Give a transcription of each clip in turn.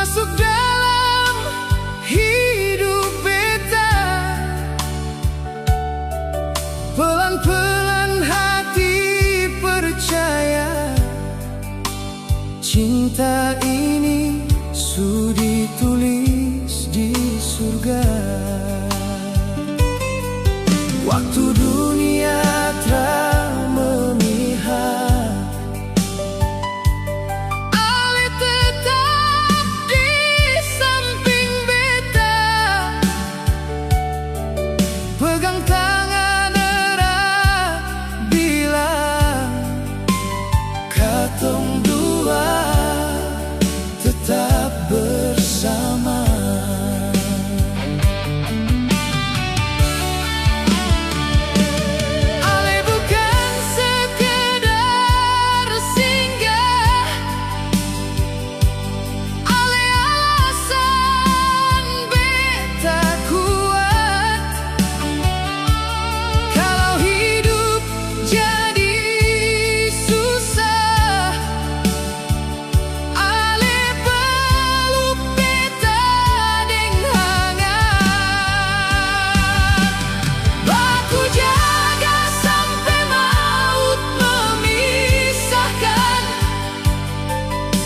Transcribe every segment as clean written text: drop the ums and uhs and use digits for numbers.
masuk dalam hidup beta. Pelan-pelan hati percaya, cinta ini sudah ditulis di surga. Waktu dunia telah memihak, Ale tetap di samping beta. Pegang tangan erat, bilang katong dua tetap bersama. Ale bukan sekedar singgah, Ale alasan beta kuat. Kalau hidup jadi susah, Ale peluk beta deng hangat. Baku jaga sampai maut memisahkan.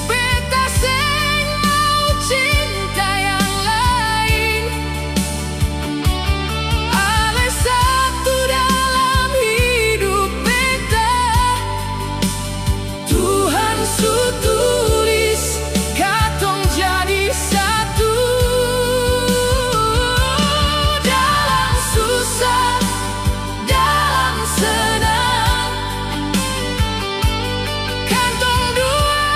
Beta seng mau cinta yang lain. Ale satu dalam hidup beta. Tuhan su tulis katong jadi satu. Dalam susah, dalam senang, katong dua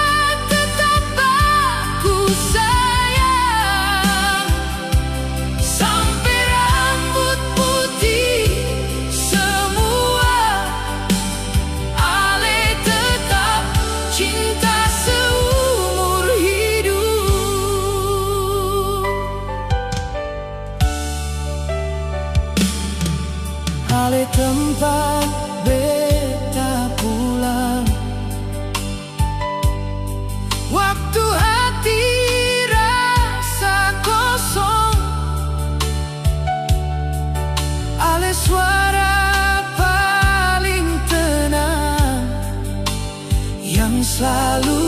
tetap baku sayang. Sampai rambut putih semua, Ale tetap cinta seumur hidup. Ale tempat beta pulang, waktu hati rasa kosong. Ale suara paling tenang yang selalu